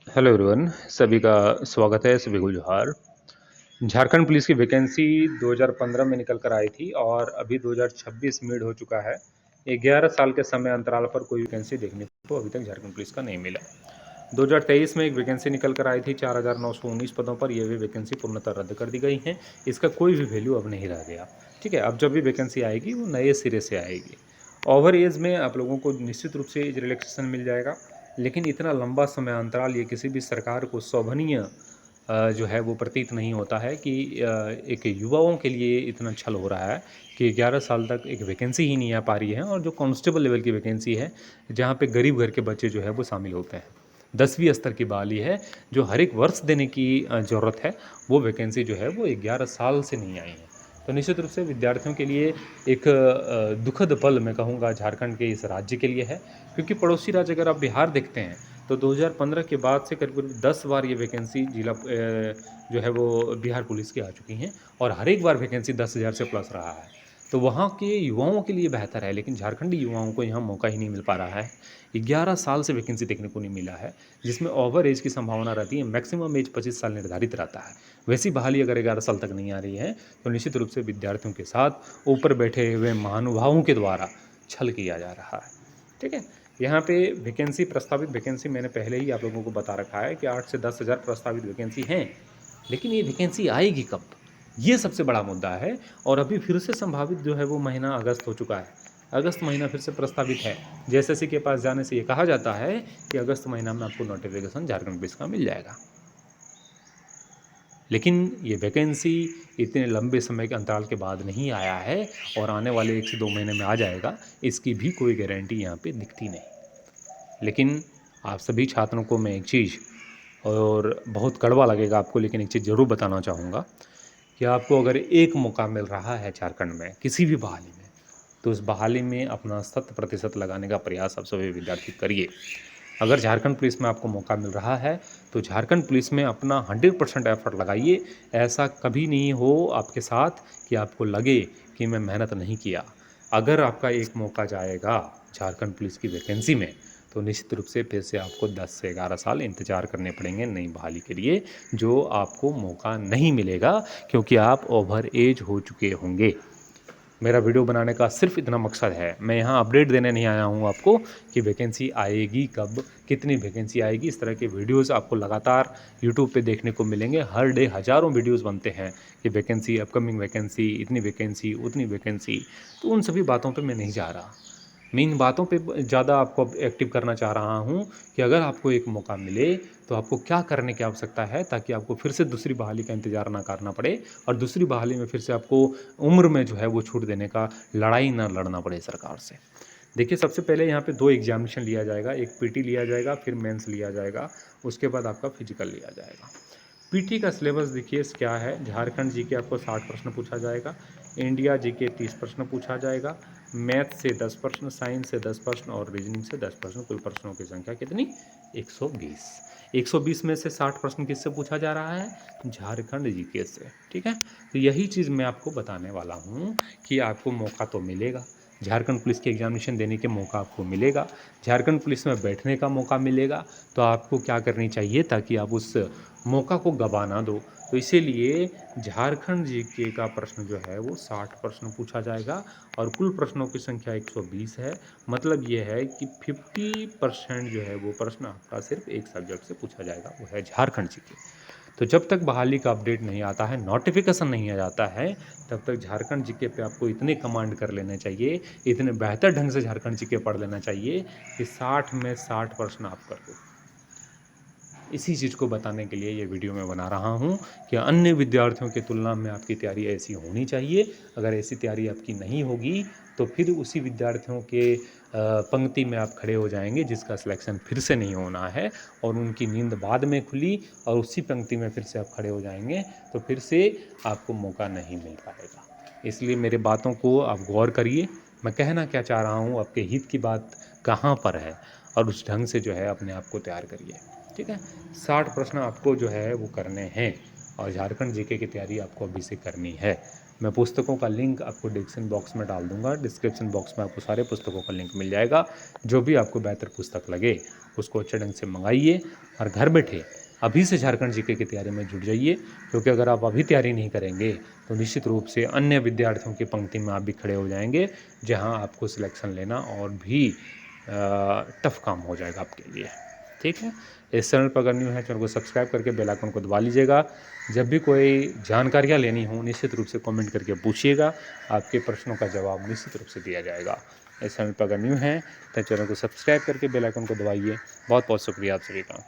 Hello everyone, सभी का स्वागत है, सभी को जोहार। झारखंड पुलिस की वैकेंसी 2015 में निकल कर आई थी और अभी 2026 मिड हो चुका है। 11 साल के समय अंतराल पर कोई वैकेंसी देखने को अभी तक झारखंड पुलिस का नहीं मिला। 2023 में एक वैकेंसी निकल कर आई थी 4,919 पदों पर। यह भी वैकेंसी पूर्णतः रद्द कर दी गई है। इसका कोई भी वैल्यू अब नहीं रह गया। ठीक है, अब जब भी वैकेंसी आएगी वो नए सिरे से आएगी। ओवर एज में आप लोगों को निश्चित रूप से एज रिलैक्सेशन मिल जाएगा, लेकिन इतना लंबा समय अंतराल ये किसी भी सरकार को शोभनीय जो है वो प्रतीत नहीं होता है कि एक युवाओं के लिए इतना छल हो रहा है कि 11 साल तक एक वैकेंसी ही नहीं आ पा रही है। और जो कांस्टेबल लेवल की वैकेंसी है, जहाँ पे गरीब घर के बच्चे जो है वो शामिल होते हैं, 10वीं स्तर की बहाली है जो हर एक वर्ष देने की ज़रूरत है, वो वैकेंसी जो है वो 11 साल से नहीं आई है। तो निश्चित रूप से विद्यार्थियों के लिए एक दुखद पल मैं कहूँगा झारखंड के इस राज्य के लिए है, क्योंकि पड़ोसी राज्य अगर आप बिहार देखते हैं तो 2015 के बाद से करीब करीब 10 बार ये वैकेंसी जिला जो है वो बिहार पुलिस की आ चुकी हैं और हर एक बार वैकेंसी 10,000 से प्लस रहा है। तो वहाँ के युवाओं के लिए बेहतर है, लेकिन झारखंडी युवाओं को यहाँ मौका ही नहीं मिल पा रहा है। 11 साल से वैकेंसी देखने को नहीं मिला है, जिसमें ओवर एज की संभावना रहती है। मैक्सिमम एज 25 साल निर्धारित रहता है। वैसी बहाली अगर 11 साल तक नहीं आ रही है तो निश्चित रूप से विद्यार्थियों के साथ ऊपर बैठे हुए महानुभावों के द्वारा छल किया जा रहा है। ठीक है, यहाँ पे वैकेंसी, प्रस्तावित वैकेंसी मैंने पहले ही आप लोगों को बता रखा है कि 8 से 10,000 प्रस्तावित वैकेंसी हैं, लेकिन ये वैकेंसी आएगी कब, ये सबसे बड़ा मुद्दा है। और अभी फिर से संभावित जो है वो महीना अगस्त हो चुका है। अगस्त महीना फिर से प्रस्तावित है। जेएसएससी के पास जाने से ये कहा जाता है कि अगस्त महीना में आपको नोटिफिकेशन झारखंड पुलिस का मिल जाएगा, लेकिन ये वैकेंसी इतने लंबे समय के अंतराल के बाद नहीं आया है और आने वाले 1 से 2 महीने में आ जाएगा, इसकी भी कोई गारंटी यहाँ पे दिखती नहीं। लेकिन आप सभी छात्रों को मैं एक चीज़, और बहुत कड़वा लगेगा आपको, लेकिन एक चीज़ ज़रूर बताना चाहूँगा कि आपको अगर एक मौका मिल रहा है झारखंड में किसी भी बहाली में, तो उस बहाली में अपना 100% लगाने का प्रयास आप सभी विद्यार्थी करिए। अगर झारखंड पुलिस में आपको मौका मिल रहा है तो झारखंड पुलिस में अपना 100% एफर्ट लगाइए। ऐसा कभी नहीं हो आपके साथ कि आपको लगे कि मैं मेहनत नहीं किया। अगर आपका एक मौका जाएगा झारखंड पुलिस की वैकेंसी में, तो निश्चित रूप से फिर से आपको 10 से 11 साल इंतजार करने पड़ेंगे नई बहाली के लिए, जो आपको मौका नहीं मिलेगा क्योंकि आप ओवर एज हो चुके होंगे। मेरा वीडियो बनाने का सिर्फ इतना मकसद है। मैं यहाँ अपडेट देने नहीं आया हूँ आपको कि वैकेंसी आएगी कब, कितनी वैकेंसी आएगी। इस तरह के वीडियोस आपको लगातार यूट्यूब पे देखने को मिलेंगे। हर डे हज़ारों वीडियोस बनते हैं कि वैकेंसी, अपकमिंग वैकेंसी, इतनी वैकेंसी, उतनी वैकेंसी। तो उन सभी बातों पे मैं नहीं जा रहा। मैं इन बातों पे ज़्यादा आपको एक्टिव करना चाह रहा हूँ कि अगर आपको एक मौका मिले तो आपको क्या करने की आवश्यकता है, ताकि आपको फिर से दूसरी बहाली का इंतज़ार ना करना पड़े और दूसरी बहाली में फिर से आपको उम्र में जो है वो छूट देने का लड़ाई ना लड़ना पड़े सरकार से। देखिए, सबसे पहले यहाँ पे 2 एग्जामिनेशन लिया जाएगा। एक पीटी लिया जाएगा, फिर मेंस लिया जाएगा, उसके बाद आपका फिजिकल लिया जाएगा। पीटी का सिलेबस देखिए क्या है। झारखंड जीके आपको 60 प्रश्न पूछा जाएगा, इंडिया जीके 30 प्रश्न पूछा जाएगा, मैथ से 10 प्रश्न, साइंस से 10 प्रश्न और रीजनिंग से 10 प्रश्न। कुल प्रश्नों की संख्या कितनी? 120। 120 में से 60 प्रश्न किससे पूछा जा रहा है? झारखंड जीके से। ठीक है, तो यही चीज़ मैं आपको बताने वाला हूँ कि आपको मौका तो मिलेगा, झारखंड पुलिस के एग्जामिनेशन देने के मौका आपको मिलेगा, झारखंड पुलिस में बैठने का मौका मिलेगा। तो आपको क्या करनी चाहिए ताकि आप उस मौका को गवा ना दो? तो इसीलिए झारखंड जीके का प्रश्न जो है वो 60 प्रश्न पूछा जाएगा और कुल प्रश्नों की संख्या 120 है। मतलब ये है कि 50% जो है वो प्रश्न आपका सिर्फ एक सब्जेक्ट से पूछा जाएगा, वो है झारखंड जीके। तो जब तक बहाली का अपडेट नहीं आता है, नोटिफिकेशन नहीं आ जाता है, तब तक झारखंड जीके पे आपको इतने कमांड कर लेने चाहिए, इतने बेहतर ढंग से झारखंड जीके पढ़ लेना चाहिए कि 60 में 60 प्रश्न आप कर दो। इसी चीज़ को बताने के लिए ये वीडियो मैं बना रहा हूँ कि अन्य विद्यार्थियों की तुलना में आपकी तैयारी ऐसी होनी चाहिए। अगर ऐसी तैयारी आपकी नहीं होगी तो फिर उसी विद्यार्थियों के पंक्ति में आप खड़े हो जाएंगे जिसका सिलेक्शन फिर से नहीं होना है, और उनकी नींद बाद में खुली और उसी पंक्ति में फिर से आप खड़े हो जाएंगे, तो फिर से आपको मौका नहीं मिल पाएगा। इसलिए मेरे बातों को आप गौर करिए। मैं कहना क्या चाह रहा हूँ, आपके हित की बात कहाँ पर है, और उस ढंग से जो है अपने आप को तैयार करिए। ठीक है, 60 प्रश्न आपको जो है वो करने हैं और झारखंड जीके की तैयारी आपको अभी से करनी है। मैं पुस्तकों का लिंक आपको डिस्क्रिप्शन बॉक्स में डाल दूंगा। डिस्क्रिप्शन बॉक्स में आपको सारे पुस्तकों का लिंक मिल जाएगा। जो भी आपको बेहतर पुस्तक लगे उसको अच्छे ढंग से मंगाइए और घर बैठे अभी से झारखंड जीके की तैयारी में जुट जाइए, क्योंकि अगर आप अभी तैयारी नहीं करेंगे तो निश्चित रूप से अन्य विद्यार्थियों की पंक्ति में आप भी खड़े हो जाएंगे, जहां आपको सिलेक्शन लेना और भी टफ काम हो जाएगा आपके लिए। ठीक है, इस चैनल पर अगर न्यू है चैनल को सब्सक्राइब करके बेल आइकन को दबा लीजिएगा। जब भी कोई जानकारियाँ लेनी हो निश्चित रूप से कमेंट करके पूछिएगा, आपके प्रश्नों का जवाब निश्चित रूप से दिया जाएगा। इस चैनल पर अगर न्यू है तो चैनल को सब्सक्राइब करके बेल आइकन को दबाइए। बहुत बहुत शुक्रिया आप सभी का।